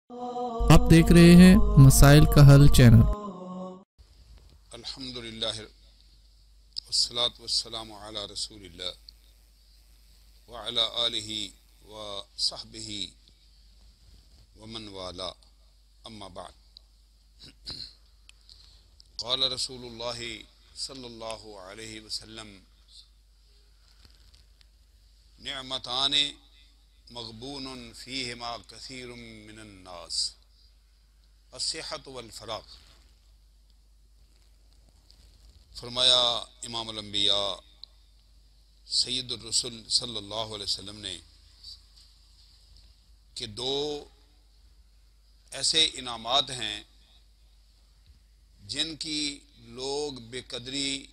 آپ دیکھ رہے ہیں مسائل کا حل چینل۔ الحمدللہ والصلاة والسلام علی رسول اللہ وعلی آلہ وصحبہ ومن والا، اما بعد۔ قال رسول اللہ صلی اللہ علیہ وسلم: نعمتان مغبون فیہما کثیر من الناس، الصحت والفراغ۔ فرمایا امام الانبیاء سید الرسل صلی اللہ علیہ وسلم نے کہ دو ایسے انعامات ہیں جن کی لوگ بے قدری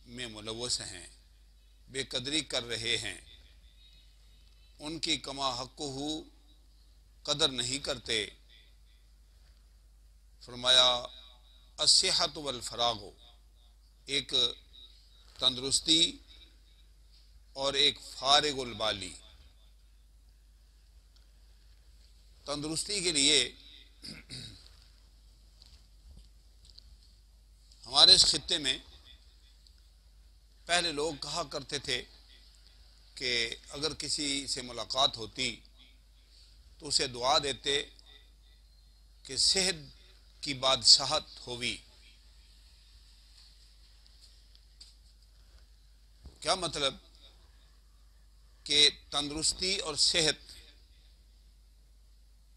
میں ملوث ہیں، بے قدری کر رہے ہیں، ان کی کما حق ہو قدر نہیں کرتے۔ فرمایا الصحت والفراغ، ایک تندرستی اور ایک فارغ البالی۔ تندرستی کے لیے ہمارے اس خطے میں پہلے لوگ کہا کرتے تھے کہ اگر کسی سے ملاقات ہوتی تو اسے دعا دیتے کہ صحت کی بادشاہت ہووی۔ کیا مطلب؟ کہ تندرستی اور صحت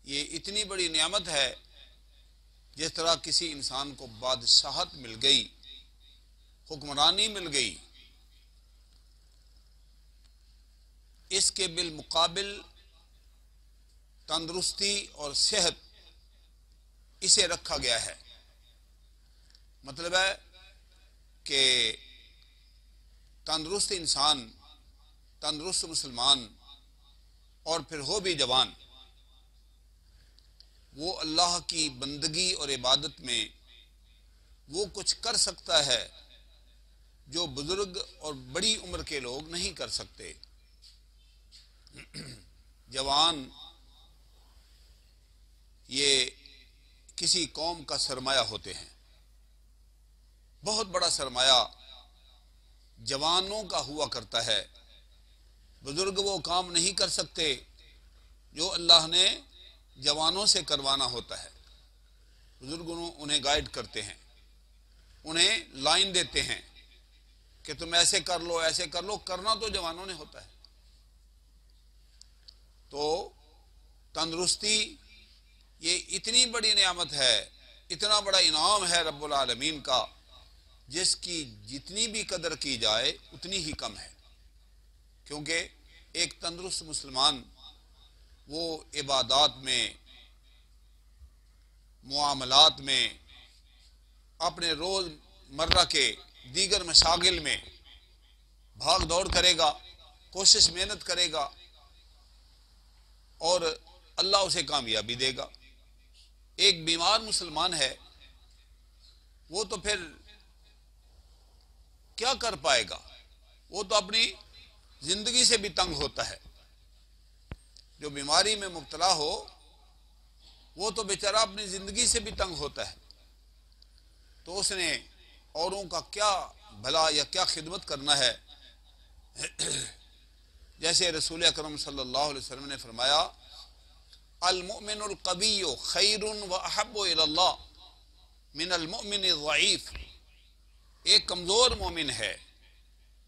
یہ اتنی بڑی نعمت ہے، جس طرح کسی انسان کو بادشاہت مل گئی، حکمرانی مل گئی، اس کے بالمقابل تندرستی اور صحت اسے رکھا گیا ہے۔ مطلب ہے کہ تندرست انسان، تندرست مسلمان، اور پھر ہو بھی جوان، وہ اللہ کی بندگی اور عبادت میں وہ کچھ کر سکتا ہے جو بزرگ اور بڑی عمر کے لوگ نہیں کر سکتے۔ جوان یہ کسی قوم کا سرمایہ ہوتے ہیں، بہت بڑا سرمایہ جوانوں کا ہوا کرتا ہے۔ بزرگ وہ کام نہیں کر سکتے جو اللہ نے جوانوں سے کروانا ہوتا ہے۔ بزرگ انہیں گائیڈ کرتے ہیں، انہیں لائن دیتے ہیں کہ تم ایسے کر لو، ایسے کر لو، کرنا تو جوانوں نے ہوتا ہے۔ تو تندرستی یہ اتنی بڑی نعمت ہے، اتنا بڑا انعام ہے رب العالمین کا، جس کی جتنی بھی قدر کی جائے اتنی ہی کم ہے۔ کیونکہ ایک تندرست مسلمان وہ عبادات میں، معاملات میں، اپنے روز مرہ کے دیگر مشاغل میں بھاگ دوڑ کرے گا، کوشش محنت کرے گا، اور اللہ اسے کامیابی دے گا۔ ایک بیمار مسلمان ہے، وہ تو پھر کیا کر پائے گا؟ وہ تو اپنی زندگی سے بھی تنگ ہوتا ہے۔ جو بیماری میں مبتلا ہو وہ تو بیچارہ اپنی زندگی سے بھی تنگ ہوتا ہے، تو اس نے اوروں کا کیا بھلا یا کیا خدمت کرنا ہے؟ جیسے رسول اکرم صلی اللہ علیہ وسلم نے فرمایا: المؤمن القوی خیر و احب الی اللہ من المؤمن الضعیف۔ ایک کمزور مومن ہے،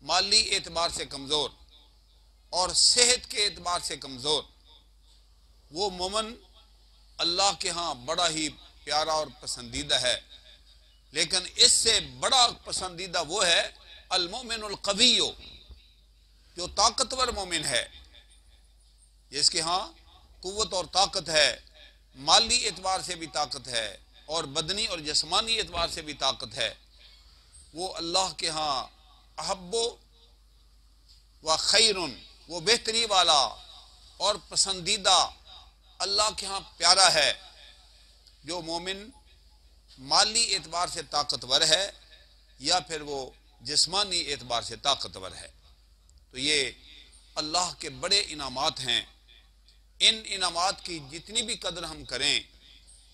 مالی اعتبار سے کمزور اور صحت کے اعتبار سے کمزور، وہ مومن اللہ کے ہاں بڑا ہی پیارا اور پسندیدہ ہے، لیکن اس سے بڑا پسندیدہ وہ ہے المؤمن القوی، جو طاقتور مومن ہے، جس کے ہاں قوت اور طاقت ہے، مالی اعتبار سے بھی طاقت ہے اور بدنی اور جسمانی اعتبار سے بھی طاقت ہے۔ وہ اللہ کے ہاں احب و خیرن، وہ بہتری والا اور پسندیدہ، اللہ کے ہاں پیارا ہے، جو مومن مالی اعتبار سے طاقتور ہے یا پھر وہ جسمانی اعتبار سے طاقتور ہے۔ تو یہ اللہ کے بڑے انعامات ہیں۔ ان انعامات کی جتنی بھی قدر ہم کریں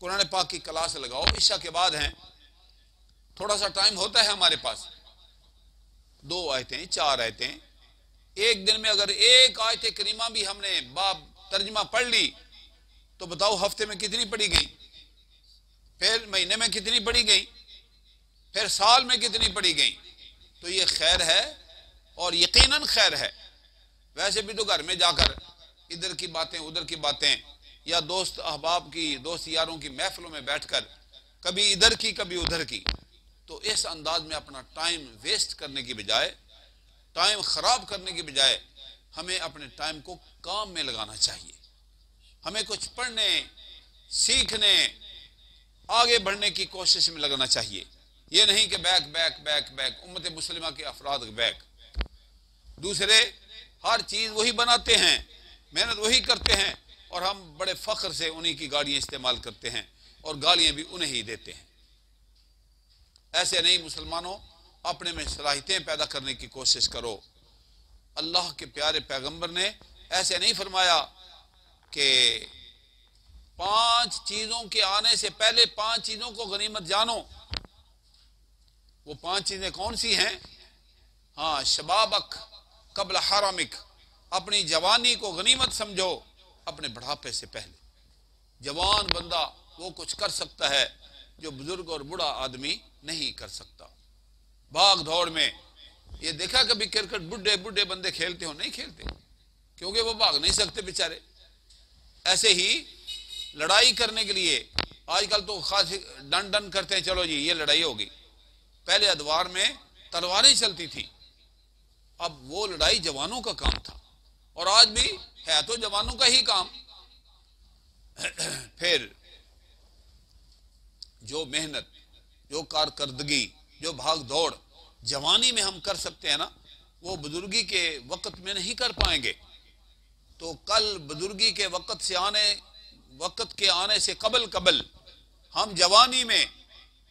قرآن پاک کی کلاس لگاؤ، عشاء کے بعد ہیں، تھوڑا سا ٹائم ہوتا ہے ہمارے پاس، 2 آیتیں 4 آیتیں، ایک دن میں اگر ایک آیت کریمہ بھی ہم نے باب ترجمہ پڑھ لی تو بتاؤ ہفتے میں کتنی پڑھی گئی، پھر مہینے میں کتنی پڑھی گئی، پھر سال میں کتنی پڑھی گئی. تو یہ خیر ہے اور یقیناً خیر ہے. ویسے بھی تو گھر میں جا کر ادھر کی باتیں ادھر کی باتیں، یا دوست احباب کی، دوست یاروں کی محفلوں میں بیٹھ کر کبھی ادھر کی کبھی ادھر کی، تو اس انداز میں اپنا ٹائم ویسٹ کرنے کی بجائے، ٹائم خراب کرنے کی بجائے ہمیں اپنے ٹائم کو کام میں لگانا چاہیے. ہمیں کچھ پڑھنے، سیکھنے، آگے بڑھنے کی کوشش میں لگنا چاہیے. یہ نہیں کہ بیک بیک بیک بیک، امت مسلمہ کے افراد بیک، دوسرے ہر چیز وہی بناتے ہیں، محنت وہی کرتے ہیں، اور ہم بڑے فخر سے انہی کی گاڑیاں استعمال کرتے ہیں اور گالیاں بھی انہیں ہی دیتے ہیں. ایسے نہیں مسلمانوں، اپنے میں صلاحیتیں پیدا کرنے کی کوشش کرو. اللہ کے پیارے پیغمبر نے ایسے نہیں فرمایا کہ 5 چیزوں کے آنے سے پہلے 5 چیزوں کو غنیمت جانو. وہ 5 چیزیں کون سی ہیں؟ ہاں، شبابک قبل حرمک، اپنی جوانی کو غنیمت سمجھو اپنے بڑھاپے سے پہلے. جوان بندہ وہ کچھ کر سکتا ہے جو بزرگ اور بڑا آدمی نہیں کر سکتا. بھاگ دوڑ میں یہ دیکھا کبھی کرکٹ بڈھے بڈھے بندے کھیلتے ہو؟ نہیں کھیلتے، کیونکہ وہ بھاگ نہیں سکتے بیچارے. ایسے ہی لڑائی کرنے کے لیے آج کل تو خاص ڈن ڈن کرتے ہیں، چلو جی یہ لڑائی ہوگی. پہلے ادوار میں تلواریں چلتی تھی، اب وہ لڑائی جوانوں کا کام تھا، اور آج بھی ہے تو جوانوں کا ہی کام. پھر جو محنت، جو کارکردگی، جو بھاگ دوڑ جوانی میں ہم کر سکتے ہیں نا، وہ بزرگی کے وقت میں نہیں کر پائیں گے. تو کل بزرگی کے وقت کے آنے سے قبل ہم جوانی میں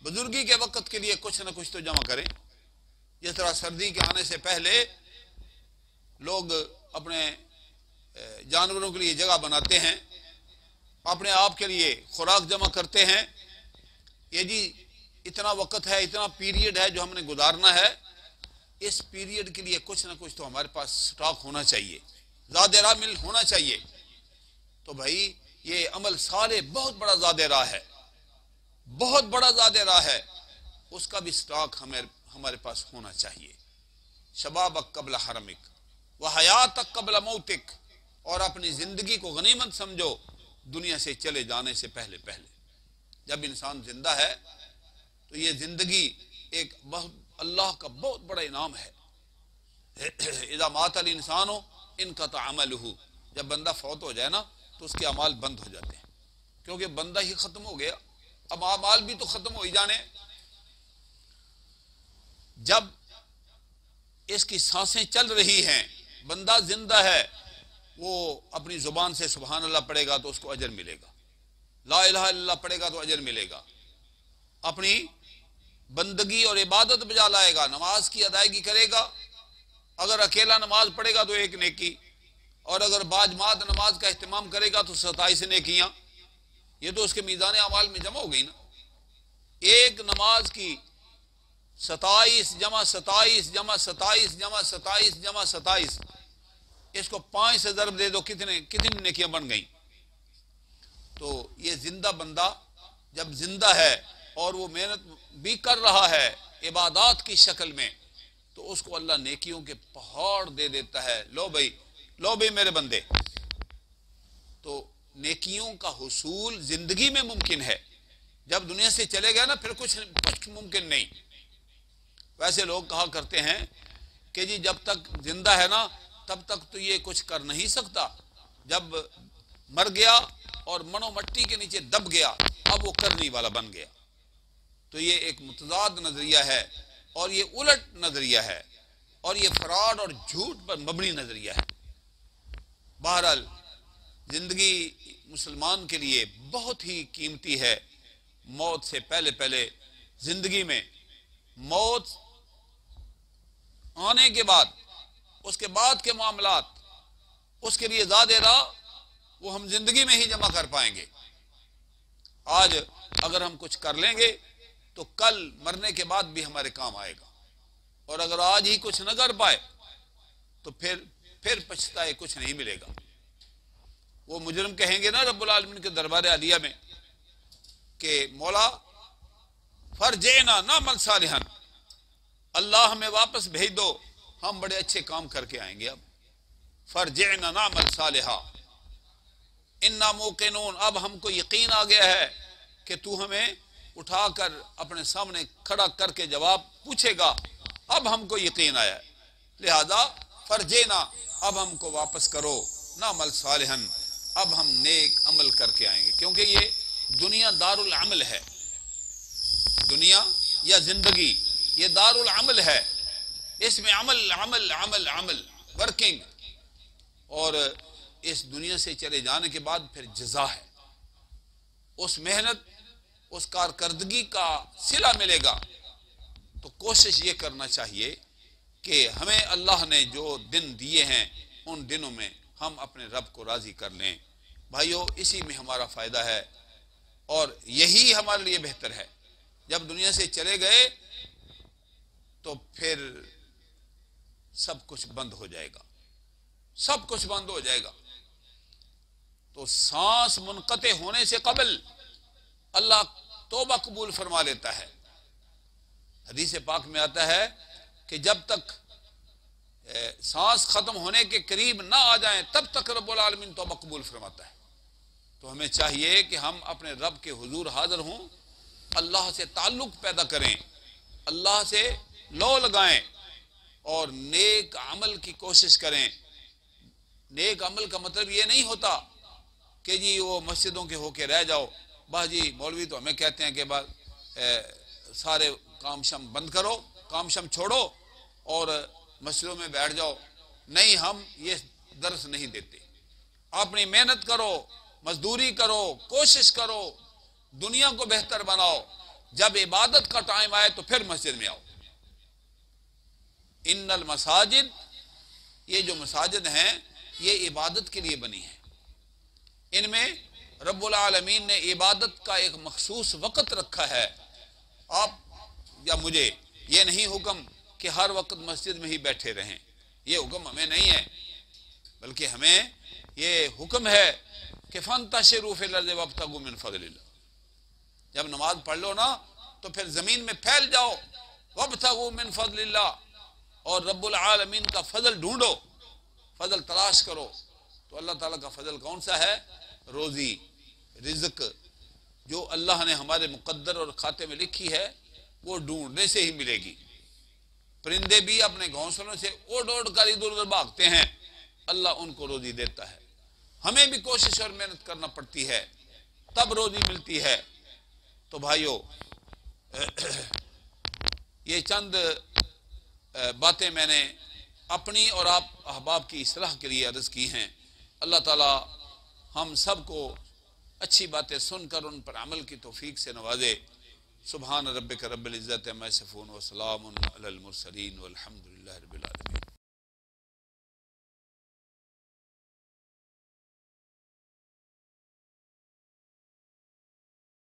بزرگی کے وقت کے لیے کچھ نہ کچھ تو جمع کریں. جس طرح سردی کے آنے سے پہلے لوگ اپنے جانوروں کے لیے جگہ بناتے ہیں، اپنے آپ کے لیے خوراک جمع کرتے ہیں. یہ جی اتنا وقت ہے، اتنا پیریڈ ہے جو ہم نے گزارنا ہے، اس پیریڈ کے لیے کچھ نہ کچھ تو ہمارے پاس سٹاک ہونا چاہیے، زاد راہ مل ہونا چاہیے. تو بھائی یہ عمل صالح بہت بڑا زاد راہ ہے، بہت بڑا زاد راہ ہے، اس کا بھی سٹاک ہمارے پاس ہونا چاہیے. شبابک قبل حرمک وحیاتک قبل موتک، اور اپنی زندگی کو غنیمت سمجھو دنیا سے چلے جانے سے پہلے. جب انسان زندہ ہے تو یہ زندگی ایک اللہ کا بہت بڑا انعام ہے. اذا مات الانسان انقطع عملہ، جب بندہ فوت ہو جائے نا تو اس کے اعمال بند ہو جاتے ہیں، کیونکہ بندہ ہی ختم ہو گیا. اب اعمال بھی تو ختم ہو ہی جانے. جب اس کی سانسیں چل رہی ہیں، بندہ زندہ ہے، وہ اپنی زبان سے سبحان اللہ پڑھے گا تو اس کو اجر ملے گا، لا الہ الا اللہ پڑھے گا تو اجر ملے گا. اپنی بندگی اور عبادت بجا لائے گا، نماز کی ادائیگی کرے گا. اگر اکیلا نماز پڑھے گا تو 1 نیکی، اور اگر باجماعت نماز کا اہتمام کرے گا تو 27 نیکیاں. یہ تو اس کے میزان اعمال میں جمع ہو گئی نا. ایک نماز کی 27 جمع 27 جمع 27 جمع 27 جمع 27، اس کو 5 سے ضرب دے دو، کتنی نیکیاں بن گئیں. تو یہ زندہ بندہ جب زندہ ہے اور وہ محنت بھی کر رہا ہے عبادات کی شکل میں، تو اس کو اللہ نیکیوں کے پہاڑ دے دیتا ہے. لو بھائی میرے بندے. تو نیکیوں کا حصول زندگی میں ممکن ہے، جب دنیا سے چلے گیا نا پھر کچھ ممکن نہیں. ویسے لوگ کہا کرتے ہیں کہ جی جب تک زندہ ہے نا تب تک تو یہ کچھ کر نہیں سکتا، جب مر گیا اور منو مٹی کے نیچے دب گیا اب وہ کرنے والا بن گیا. تو یہ ایک متضاد نظریہ ہے، اور یہ الٹ نظریہ ہے، اور یہ فراڈ اور جھوٹ پر مبنی نظریہ ہے. بہرحال زندگی مسلمان کے لیے بہت ہی قیمتی ہے. موت سے پہلے زندگی میں، موت آنے کے بعد، اس کے بعد کے معاملات، اس کے لیے زاد راہ وہ ہم زندگی میں ہی جمع کر پائیں گے. آج اگر ہم کچھ کر لیں گے تو کل مرنے کے بعد بھی ہمارے کام آئے گا، اور اگر آج ہی کچھ نہ کر پائے تو پھر پچھتائے کچھ نہیں ملے گا۔ وہ مجرم کہیں گے نا رب العالمین کے دربار عالیہ میں کہ مولا فرجعنا نعمل صالحا، اللہ ہمیں واپس بھیج دو، ہم بڑے اچھے کام کر کے آئیں گے۔ اب فرجعنا نعمل صالحا انا موقنون، اب ہم کو یقین آ گیا ہے کہ تو ہمیں اٹھا کر اپنے سامنے کھڑا کر کے جواب پوچھے گا، اب ہم کو یقین آیا ہے، لہذا فرجعنا، اب ہم کو واپس کرو، نعمل صالحا، اب ہم نیک عمل کر کے آئیں گے، کیونکہ یہ دنیا دار العمل ہے، دنیا یا زندگی یہ دار العمل ہے، اس میں عمل عمل عمل عمل ورکنگ، اور اس دنیا سے چلے جانے کے بعد پھر جزا ہے، اس محنت اس کارکردگی کا صلہ ملے گا۔ تو کوشش یہ کرنا چاہیے کہ ہمیں اللہ نے جو دن دیے ہیں ان دنوں میں ہم اپنے رب کو راضی کر لیں۔ بھائیو، اسی میں ہمارا فائدہ ہے اور یہی ہمارے لیے بہتر ہے۔ جب دنیا سے چلے گئے تو پھر سب کچھ بند ہو جائے گا، سب کچھ بند ہو جائے گا۔ تو سانس منقطع ہونے سے قبل اللہ توبہ قبول فرما لیتا ہے۔ حدیث پاک میں آتا ہے کہ جب تک سانس ختم ہونے کے قریب نہ آ جائیں تب تک رب العالمین توبہ قبول فرماتا ہے۔ تو ہمیں چاہیے کہ ہم اپنے رب کے حضور حاضر ہوں، اللہ سے تعلق پیدا کریں، اللہ سے لو لگائیں اور نیک عمل کی کوشش کریں۔ نیک عمل کا مطلب یہ نہیں ہوتا کہ جی وہ مسجدوں کے ہو کے رہ جاؤ، بس جی مولوی تو ہمیں کہتے ہیں کہ بس سارے کام شم بند کرو، کام شم چھوڑو اور مسجدوں میں بیٹھ جاؤ۔ نہیں، ہم یہ درس نہیں دیتے۔ اپنی محنت کرو، مزدوری کرو، کوشش کرو، دنیا کو بہتر بناؤ، جب عبادت کا ٹائم آئے تو پھر مسجد میں آؤ۔ ان المساجد، یہ جو مساجد ہیں یہ عبادت کے لیے بنی ہیں، ان میں رب العالمین نے عبادت کا ایک مخصوص وقت رکھا ہے۔ آپ یا مجھے یہ نہیں حکم کہ ہر وقت مسجد میں ہی بیٹھے رہیں، یہ حکم ہمیں نہیں ہے، بلکہ ہمیں یہ حکم ہے کہ فانتشروا فی الارض وابتغوا من فضل اللہ، جب نماز پڑھ لو نا تو پھر زمین میں پھیل جاؤ، وابتغوا من فضل اللہ، اور رب العالمین کا فضل ڈھونڈو، فضل تلاش کرو۔ تو اللہ تعالیٰ کا فضل کون سا ہے؟ روزی، رزق، جو اللہ نے ہمارے مقدر اور کھاتے میں لکھی ہے وہ ڈھونڈنے سے ہی ملے گی۔ پرندے بھی اپنے گھونسلوں سے اڑ اڑ کر ادھر ادھر بھاگتے ہیں، اللہ ان کو روزی دیتا ہے۔ ہمیں بھی کوشش اور محنت کرنا پڑتی ہے تب روزی ملتی ہے۔ تو بھائیو، یہ چند باتیں میں نے اپنی اور آپ احباب کی اصلاح کے لیے عرض کی ہیں۔ اللہ تعالی ہم سب کو اچھی باتیں سن کر ان پر عمل کی توفیق سے نوازے۔ سبحان ربک رب العزت عما یصفون وسلام علی المرسلین والحمد للہ رب العالمین۔